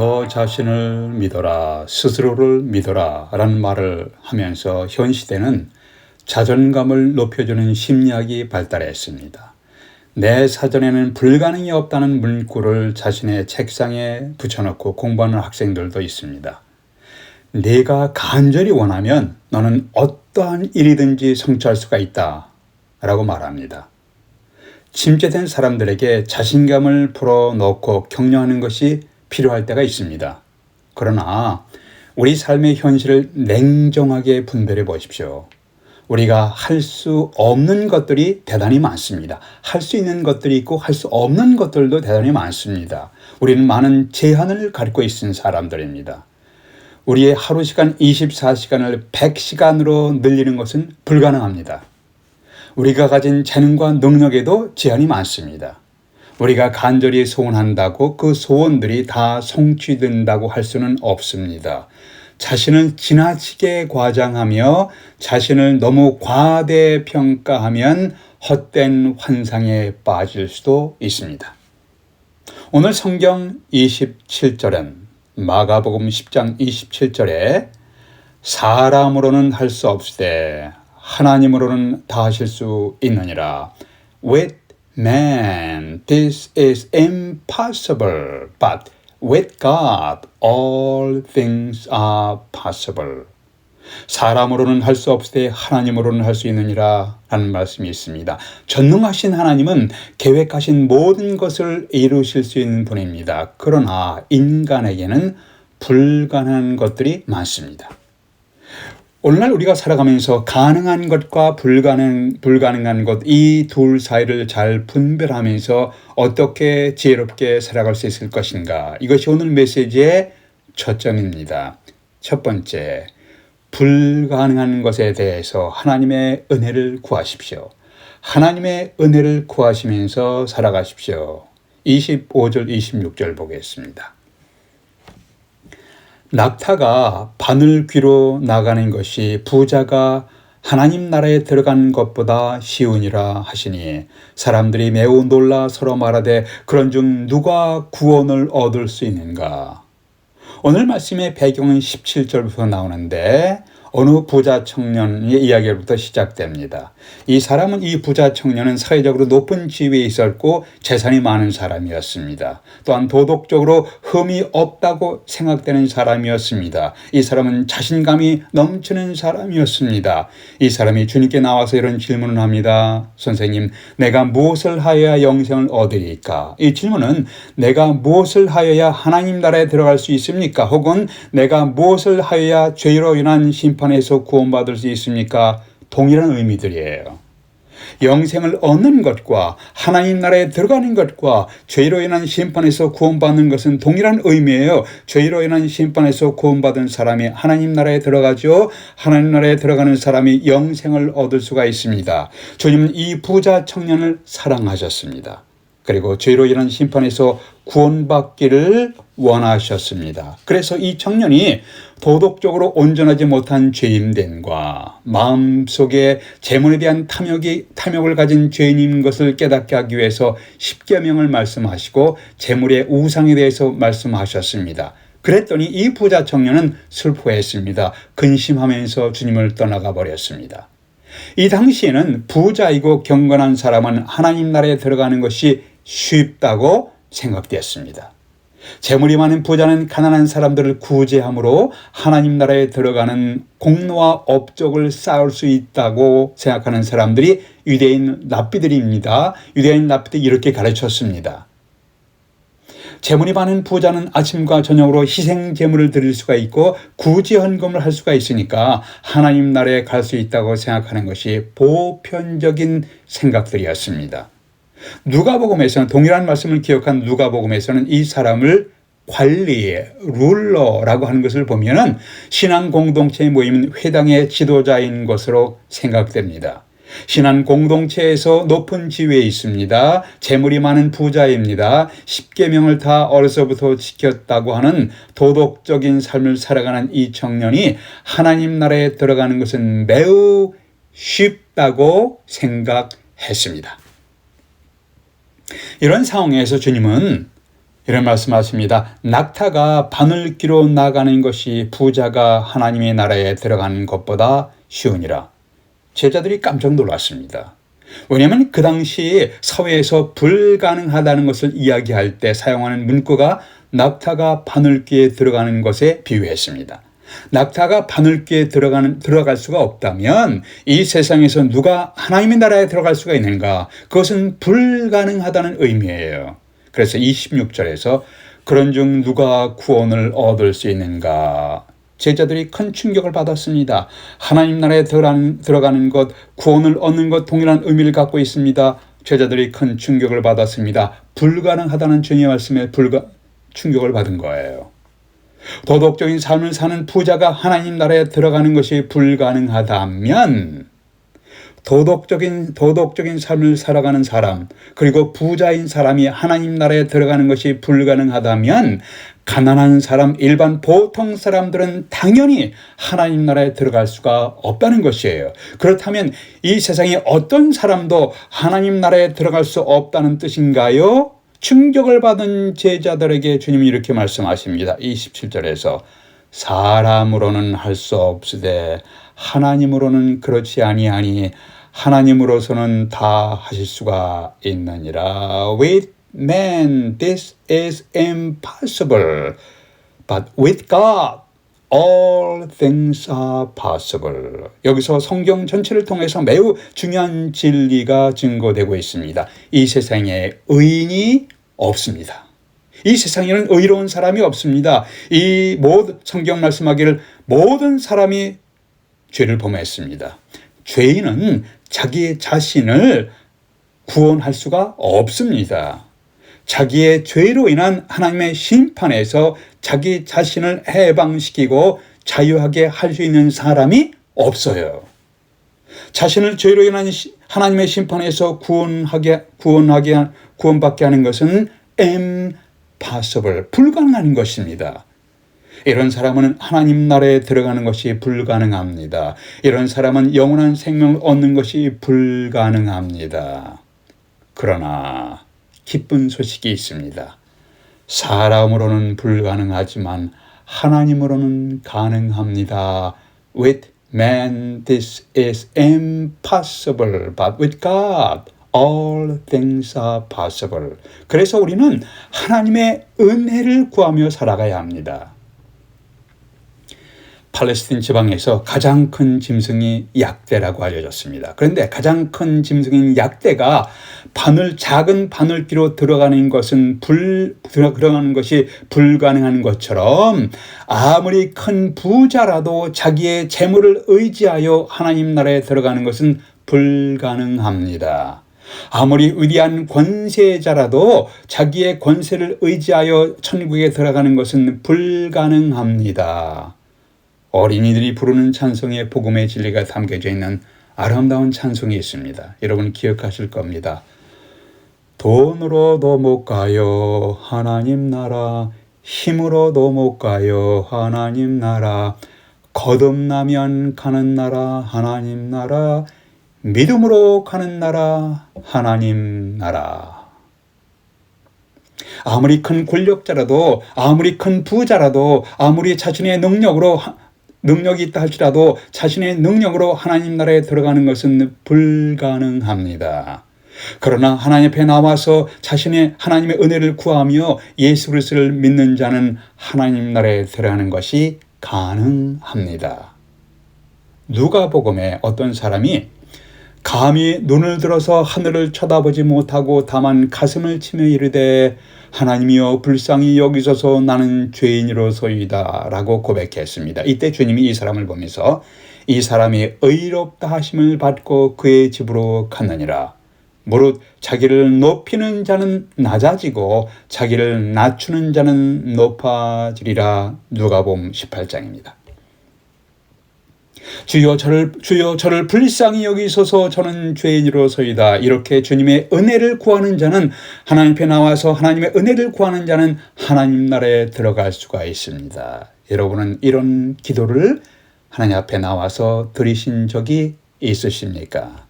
너 자신을 믿어라, 스스로를 믿어라 라는 말을 하면서 현 시대는 자존감을 높여주는 심리학이 발달했습니다. 내 사전에는 불가능이 없다는 문구를 자신의 책상에 붙여놓고 공부하는 학생들도 있습니다. 네가 간절히 원하면 너는 어떠한 일이든지 성취할 수가 있다 라고 말합니다. 침체된 사람들에게 자신감을 풀어놓고 격려하는 것이 필요할 때가 있습니다. 그러나 우리 삶의 현실을 냉정하게 분별해 보십시오. 우리가 할 수 없는 것들이 대단히 많습니다. 할 수 있는 것들이 있고 할 수 없는 것들도 대단히 많습니다. 우리는 많은 제한을 갖고 있는 사람들입니다. 우리의 하루 시간 24시간을 100시간으로 늘리는 것은 불가능합니다. 우리가 가진 재능과 능력에도 제한이 많습니다. 우리가 간절히 소원한다고 그 소원들이 다 성취된다고 할 수는 없습니다. 자신을 지나치게 과장하며 자신을 너무 과대평가하면 헛된 환상에 빠질 수도 있습니다. 오늘 성경 27절엔 마가복음 10장 27절에 사람으로는 할 수 없으되 하나님으로는 다 하실 수 있느니라. With man this is impossible, but with God all things are possible. 사람으로는 할 수 없으되 하나님으로는 할 수 있느니라 라는 말씀이 있습니다. 전능하신 하나님은 계획하신 모든 것을 이루실 수 있는 분입니다. 그러나 인간에게는 불가능한 것들이 많습니다. 오늘날 우리가 살아가면서 가능한 것과 불가능한 것, 이 둘 사이를 잘 분별하면서 어떻게 지혜롭게 살아갈 수 있을 것인가? 이것이 오늘 메시지의 초점입니다. 첫 번째, 불가능한 것에 대해서 하나님의 은혜를 구하십시오. 하나님의 은혜를 구하시면서 살아가십시오. 25절, 26절 보겠습니다. 낙타가 바늘 귀로 나가는 것이 부자가 하나님 나라에 들어가는 것보다 쉬우니라 하시니 사람들이 매우 놀라 서로 말하되 그런즉 누가 구원을 얻을 수 있는가? 오늘 말씀의 배경은 17절부터 나오는데 어느 부자 청년의 이야기부터 시작됩니다. 이 사람은 이 부자 청년은 사회적으로 높은 지위에 있었고 재산이 많은 사람이었습니다. 또한 도덕적으로 흠이 없다고 생각되는 사람이었습니다. 이 사람은 자신감이 넘치는 사람이었습니다. 이 사람이 주님께 나와서 이런 질문을 합니다. 선생님, 내가 무엇을 하여야 영생을 얻으리까? 이 질문은 내가 무엇을 하여야 하나님 나라에 들어갈 수 있습니까? 혹은 내가 무엇을 하여야 죄로 인한 심판에서 구원받을 수 있습니까? 동일한 의미들이에요. 영생을 얻는 것과 하나님 나라에 들어가는 것과 죄로 인한 심판에서 구원받는 것은 동일한 의미예요. 죄로 인한 심판에서 구원받은 사람이 하나님 나라에 들어가죠. 하나님 나라에 들어가는 사람이 영생을 얻을 수가 있습니다. 주님은 이 부자 청년을 사랑하셨습니다. 그리고 죄로 인한 심판에서 구원받기를 원하셨습니다. 그래서 이 청년이 도덕적으로 온전하지 못한 죄인됨과 마음속에 재물에 대한 탐욕을 가진 죄인인 것을 깨닫게 하기 위해서 십계명을 말씀하시고 재물의 우상에 대해서 말씀하셨습니다. 그랬더니 이 부자 청년은 슬퍼했습니다. 근심하면서 주님을 떠나가 버렸습니다. 이 당시에는 부자이고 경건한 사람은 하나님 나라에 들어가는 것이 쉽다고 생각되었습니다. 재물이 많은 부자는 가난한 사람들을 구제함으로 하나님 나라에 들어가는 공로와 업적을 쌓을 수 있다고 생각하는 사람들이 유대인 랍비들입니다. 유대인 랍비들이 이렇게 가르쳤습니다. 재물이 많은 부자는 아침과 저녁으로 희생 제물을 드릴 수가 있고 구제 헌금을 할 수가 있으니까 하나님 나라에 갈 수 있다고 생각하는 것이 보편적인 생각들이었습니다. 누가복음에서는 동일한 말씀을 기억한 누가복음에서는 이 사람을 관리의 룰러라고 하는 것을 보면은 신앙 공동체에 모이는 회당의 지도자인 것으로 생각됩니다. 신앙 공동체에서 높은 지위에 있습니다. 재물이 많은 부자입니다. 십계명을 다 어려서부터 지켰다고 하는 도덕적인 삶을 살아가는 이 청년이 하나님 나라에 들어가는 것은 매우 쉽다고 생각했습니다. 이런 상황에서 주님은 이런 말씀하십니다. 낙타가 바늘귀로 나가는 것이 부자가 하나님의 나라에 들어가는 것보다 쉬우니라. 제자들이 깜짝 놀랐습니다. 왜냐하면 그 당시 사회에서 불가능하다는 것을 이야기할 때 사용하는 문구가 낙타가 바늘귀에 들어가는 것에 비유했습니다. 낙타가 바늘귀에 들어갈 수가 없다면 이 세상에서 누가 하나님의 나라에 들어갈 수가 있는가? 그것은 불가능하다는 의미예요. 그래서 26절에서 그런즉 누가 구원을 얻을 수 있는가? 제자들이 큰 충격을 받았습니다. 하나님 나라에 들어가는 것, 구원을 얻는 것 동일한 의미를 갖고 있습니다. 제자들이 큰 충격을 받았습니다. 불가능하다는 주님의 말씀에 충격을 받은 거예요. 도덕적인 삶을 사는 부자가 하나님 나라에 들어가는 것이 불가능하다면 도덕적인 삶을 살아가는 사람, 그리고 부자인 사람이 하나님 나라에 들어가는 것이 불가능하다면 가난한 사람, 일반 보통 사람들은 당연히 하나님 나라에 들어갈 수가 없다는 것이에요. 그렇다면 이 세상에 어떤 사람도 하나님 나라에 들어갈 수 없다는 뜻인가요? 충격을 받은 제자들에게 주님이 이렇게 말씀하십니다. 27절에서 사람으로는 할 수 없으되 하나님으로는 그렇지 아니하니 하나님으로서는 다 하실 수가 있느니라. With man this is impossible, but with God all things are possible. 여기서 성경 전체를 통해서 매우 중요한 진리가 증거되고 있습니다. 이 세상에 의인이 없습니다. 이 세상에는 의로운 사람이 없습니다. 이 모든 성경 말씀하기를 모든 사람이 죄를 범했습니다. 죄인은 자기 자신을 구원할 수가 없습니다. 자기의 죄로 인한 하나님의 심판에서 자기 자신을 해방시키고 자유하게 할 수 있는 사람이 없어요. 자신을 죄로 인한 하나님의 심판에서 구원받게 하는 것은 impossible, 불가능한 것입니다. 이런 사람은 하나님 나라에 들어가는 것이 불가능합니다. 이런 사람은 영원한 생명을 얻는 것이 불가능합니다. 그러나 기쁜 소식이 있습니다. 사람으로는 불가능하지만 하나님으로는 가능합니다. With man this is impossible, but with God all things are possible. 그래서 우리는 하나님의 은혜를 구하며 살아가야 합니다. 팔레스틴 지방에서 가장 큰 짐승이 약대라고 알려졌습니다. 그런데 가장 큰 짐승인 약대가 작은 바늘귀로 들어가는 것이 불가능한 것처럼 아무리 큰 부자라도 자기의 재물을 의지하여 하나님 나라에 들어가는 것은 불가능합니다. 아무리 위대한 권세자라도 자기의 권세를 의지하여 천국에 들어가는 것은 불가능합니다. 어린이들이 부르는 찬송에 복음의 진리가 담겨져 있는 아름다운 찬송이 있습니다. 여러분 기억하실 겁니다. 돈으로도 못 가요 하나님 나라, 힘으로도 못 가요 하나님 나라, 거듭나면 가는 나라 하나님 나라, 믿음으로 가는 나라 하나님 나라. 아무리 큰 권력자라도, 아무리 큰 부자라도, 아무리 자신의 능력이 있다 할지라도 자신의 능력으로 하나님 나라에 들어가는 것은 불가능합니다. 그러나 하나님 앞에 나와서 하나님의 은혜를 구하며 예수 그리스도를 믿는 자는 하나님 나라에 들어가는 것이 가능합니다. 누가복음에 어떤 사람이 감히 눈을 들어서 하늘을 쳐다보지 못하고 다만 가슴을 치며 이르되 하나님이여 불쌍히 여기소서 나는 죄인이로소이다 라고 고백했습니다. 이때 주님이 이 사람을 보면서 이 사람이 의롭다 하심을 받고 그의 집으로 갔느니라. 무릇 자기를 높이는 자는 낮아지고 자기를 낮추는 자는 높아지리라. 누가복음 18장입니다. 주여 저를 불쌍히 여기소서 저는 죄인이로소이다. 이렇게 주님의 은혜를 구하는 자는, 하나님 앞에 나와서 하나님의 은혜를 구하는 자는 하나님 나라에 들어갈 수가 있습니다. 여러분은 이런 기도를 하나님 앞에 나와서 드리신 적이 있으십니까?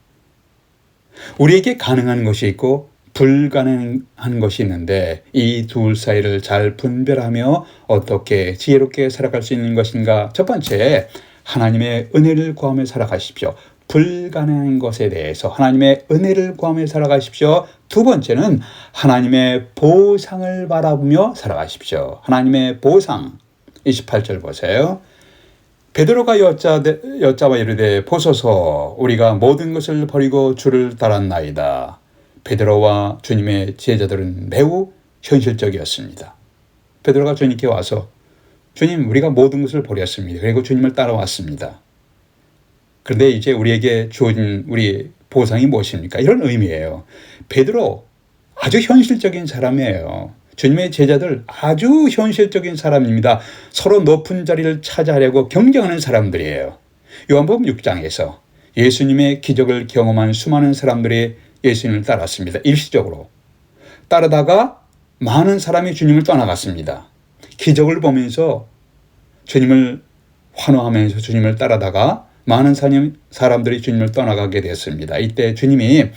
우리에게 가능한 것이 있고 불가능한 것이 있는데 이 둘 사이를 잘 분별하며 어떻게 지혜롭게 살아갈 수 있는 것인가? 첫 번째, 하나님의 은혜를 구하며 살아가십시오. 불가능한 것에 대해서 하나님의 은혜를 구하며 살아가십시오. 두 번째는 하나님의 보상을 바라보며 살아가십시오. 하나님의 보상. 28절 보세요. 베드로가 여짜와 이르되 보소서 우리가 모든 것을 버리고 주를 따랐나이다. 베드로와 주님의 제자들은 매우 현실적이었습니다. 베드로가 주님께 와서 주님, 우리가 모든 것을 버렸습니다. 그리고 주님을 따라왔습니다. 그런데 이제 우리에게 주어진 우리 보상이 무엇입니까? 이런 의미예요. 베드로 아주 현실적인 사람이에요. 주님의 제자들 아주 현실적인 사람입니다. 서로 높은 자리를 차지하려고 경쟁하는 사람들이에요. 요한복음 6장에서 예수님의 기적을 경험한 수많은 사람들이 예수님을 따랐습니다. 일시적으로. 따르다가 많은 사람이 주님을 떠나갔습니다. 기적을 보면서 주님을 환호하면서 주님을 따라다가 많은 사람들이 주님을 떠나가게 됐습니다. 이때 주님이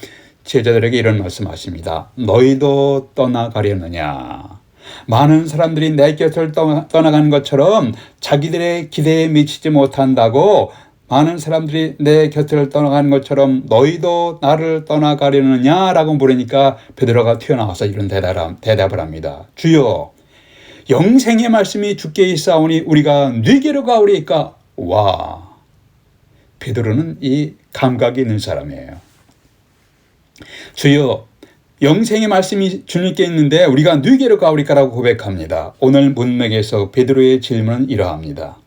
제자들에게 이런 말씀하십니다. 너희도 떠나가려느냐. 많은 사람들이 내 곁을 떠나간 것처럼 자기들의 기대에 미치지 못한다고 많은 사람들이 내 곁을 떠나간 것처럼 너희도 나를 떠나가려느냐라고 물으니까 베드로가 튀어나와서 이런 대답을 합니다. 주여, 영생의 말씀이 주께 있사오니 우리가 네게로 가오리이까. 와, 베드로는 이 감각이 있는 사람이에요. 주여, 영생의 말씀이 주님께 있는데 우리가 네게로 가오리까라고 고백합니다. 오늘 문맥에서 베드로의 질문은 이러합니다.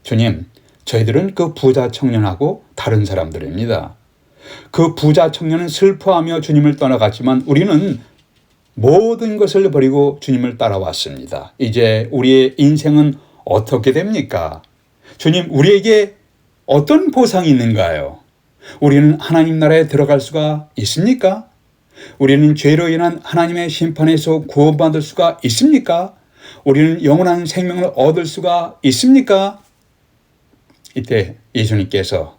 주님, 저희들은 그 부자 청년하고 다른 사람들입니다. 그 부자 청년은 슬퍼하며 주님을 떠나갔지만 우리는 모든 것을 버리고 주님을 따라왔습니다. 이제 우리의 인생은 어떻게 됩니까? 주님, 우리에게 어떤 보상이 있는가요? 우리는 하나님 나라에 들어갈 수가 있습니까? 우리는 죄로 인한 하나님의 심판에서 구원받을 수가 있습니까? 우리는 영원한 생명을 얻을 수가 있습니까? 이때 예수님께서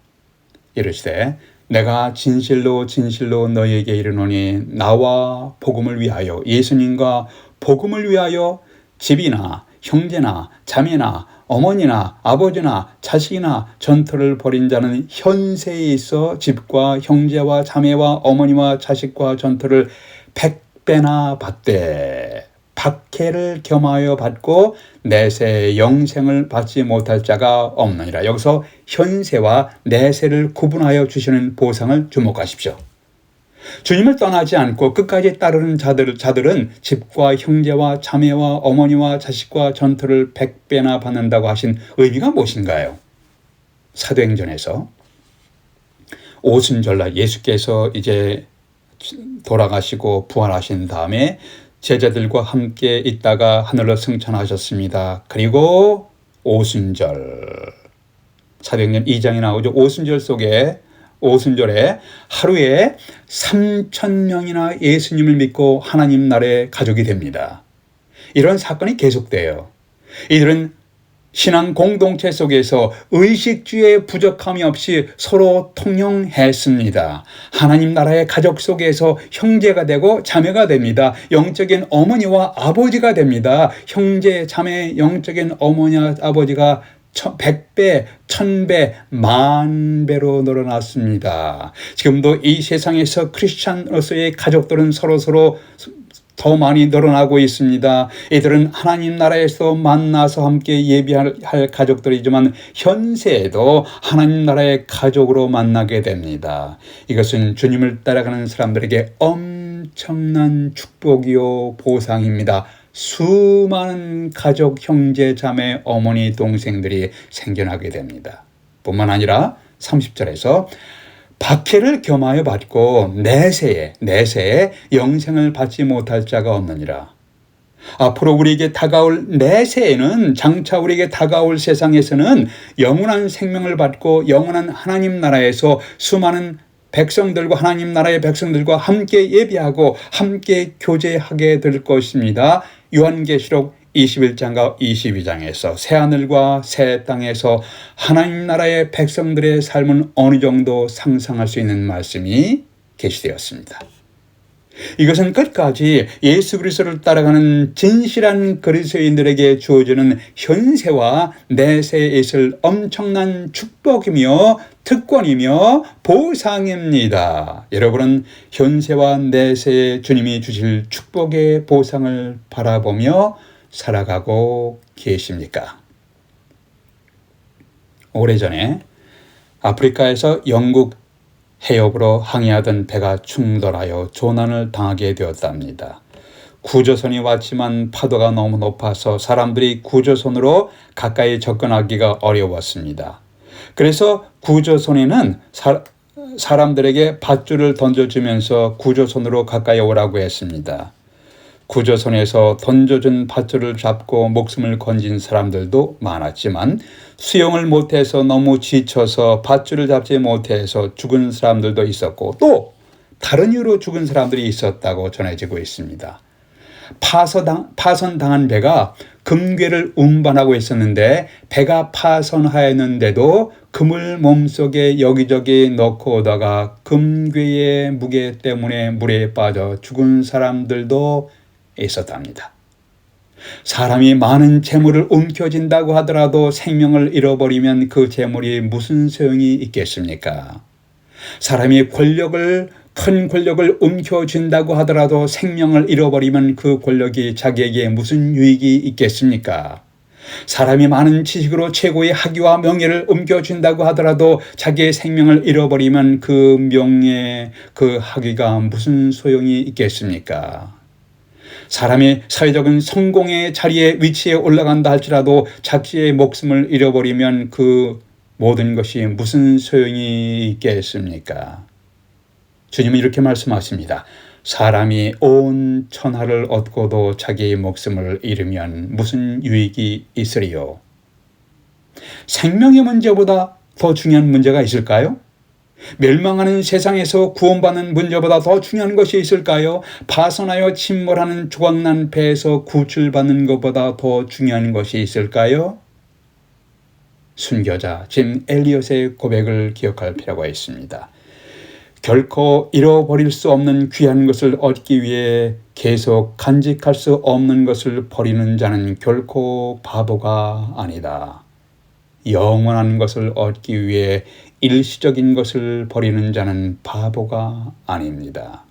이르시되 내가 진실로 진실로 너희에게 이르노니 나와 복음을 위하여, 예수님과 복음을 위하여 집이나 형제나 자매나 어머니나 아버지나 자식이나 전토를 벌인 자는 현세에 있어 집과 형제와 자매와 어머니와 자식과 전토를 100배나 받되 박해를 겸하여 받고 내세 영생을 받지 못할 자가 없느니라. 여기서 현세와 내세를 구분하여 주시는 보상을 주목하십시오. 주님을 떠나지 않고 끝까지 따르는 자들은 집과 형제와 자매와 어머니와 자식과 전토를 100배나 받는다고 하신 의미가 무엇인가요? 사도행전에서 오순절날 예수께서 이제 돌아가시고 부활하신 다음에 제자들과 함께 있다가 하늘로 승천하셨습니다. 그리고 오순절, 사도행전 2장에 나오죠. 오순절에 하루에 3,000명이나 예수님을 믿고 하나님 나라의 가족이 됩니다. 이런 사건이 계속돼요. 이들은 신앙 공동체 속에서 의식주의 부족함이 없이 서로 통용했습니다. 하나님 나라의 가족 속에서 형제가 되고 자매가 됩니다. 영적인 어머니와 아버지가 됩니다. 형제, 자매, 영적인 어머니와 아버지가 100배, 1000배, 10,000배로 늘어났습니다. 지금도 이 세상에서 크리스찬으로서의 가족들은 서로 더 많이 늘어나고 있습니다. 이들은 하나님 나라에서 만나서 함께 예비할 가족들이지만 현세에도 하나님 나라의 가족으로 만나게 됩니다. 이것은 주님을 따라가는 사람들에게 엄청난 축복이요 보상입니다. 수많은 가족, 형제, 자매, 어머니, 동생들이 생겨나게 됩니다. 뿐만 아니라 30절에서 박해를 겸하여 받고 내세에 영생을 받지 못할 자가 없느니라. 앞으로 우리에게 다가올 내세에는, 장차 우리에게 다가올 세상에서는 영원한 생명을 받고 영원한 하나님 나라에서 수많은 백성들과 하나님 나라의 백성들과 함께 예비하고 함께 교제하게 될 것입니다. 요한계시록 21장과 22장에서 새하늘과 새 땅에서 하나님 나라의 백성들의 삶은 어느 정도 상상할 수 있는 말씀이 게시되었습니다. 이것은 끝까지 예수 그리스도를 따라가는 진실한 그리스도인들에게 주어지는 현세와 내세에 있을 엄청난 축복이며 특권이며 보상입니다. 여러분은 현세와 내세에 주님이 주실 축복의 보상을 바라보며 살아가고 계십니까? 오래전에 아프리카에서 영국 해협으로 항해하던 배가 충돌하여 조난을 당하게 되었답니다. 구조선이 왔지만 파도가 너무 높아서 사람들이 구조선으로 가까이 접근하기가 어려웠습니다. 그래서 구조선에는 사람들에게 밧줄을 던져주면서 구조선으로 가까이 오라고 했습니다. 구조선에서 던져준 밧줄을 잡고 목숨을 건진 사람들도 많았지만 수영을 못해서 너무 지쳐서 밧줄을 잡지 못해서 죽은 사람들도 있었고 또 다른 이유로 죽은 사람들이 있었다고 전해지고 있습니다. 파선당한 배가 금괴를 운반하고 있었는데 배가 파선하였는데도 금을 몸속에 여기저기 넣고 오다가 금괴의 무게 때문에 물에 빠져 죽은 사람들도 있었답니다. 사람이 많은 재물을 움켜쥔다고 하더라도 생명을 잃어버리면 그 재물이 무슨 소용이 있겠습니까? 사람이 큰 권력을 움켜쥔다고 하더라도 생명을 잃어버리면 그 권력이 자기에게 무슨 유익이 있겠습니까? 사람이 많은 지식으로 최고의 학위와 명예를 움켜쥔다고 하더라도 자기의 생명을 잃어버리면 그 명예, 그 학위가 무슨 소용이 있겠습니까? 사람이 사회적인 성공의 자리에 위치에 올라간다 할지라도 자기의 목숨을 잃어버리면 그 모든 것이 무슨 소용이 있겠습니까? 주님은 이렇게 말씀하십니다. 사람이 온 천하를 얻고도 자기의 목숨을 잃으면 무슨 유익이 있으리요? 생명의 문제보다 더 중요한 문제가 있을까요? 멸망하는 세상에서 구원받는 문제보다 더 중요한 것이 있을까요? 파선하여 침몰하는 조각난 배에서 구출받는 것보다 더 중요한 것이 있을까요? 순교자 짐 엘리엇의 고백을 기억할 필요가 있습니다. 결코 잃어버릴 수 없는 귀한 것을 얻기 위해 계속 간직할 수 없는 것을 버리는 자는 결코 바보가 아니다. 영원한 것을 얻기 위해 일시적인 것을 버리는 자는 바보가 아닙니다.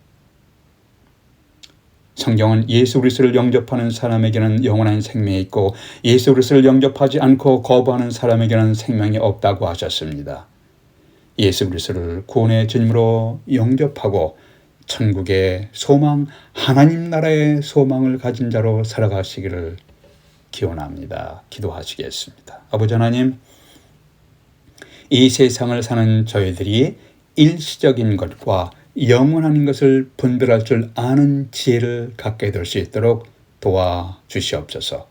성경은 예수 그리스도를 영접하는 사람에게는 영원한 생명이 있고 예수 그리스도를 영접하지 않고 거부하는 사람에게는 생명이 없다고 하셨습니다. 예수 그리스도를 구원의 주님으로 영접하고 천국의 소망, 하나님 나라의 소망을 가진 자로 살아가시기를 기원합니다. 기도하시겠습니다. 아버지 하나님, 이 세상을 사는 저희들이 일시적인 것과 영원한 것을 분별할 줄 아는 지혜를 갖게 될 수 있도록 도와주시옵소서.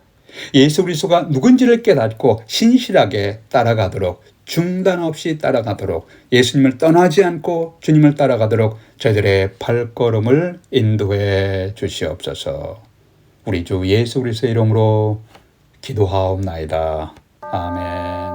예수 그리스도가 누군지를 깨닫고 신실하게 따라가도록, 중단 없이 따라가도록, 예수님을 떠나지 않고 주님을 따라가도록 저희들의 발걸음을 인도해 주시옵소서. 우리 주 예수 그리스도의 이름으로 기도하옵나이다. 아멘.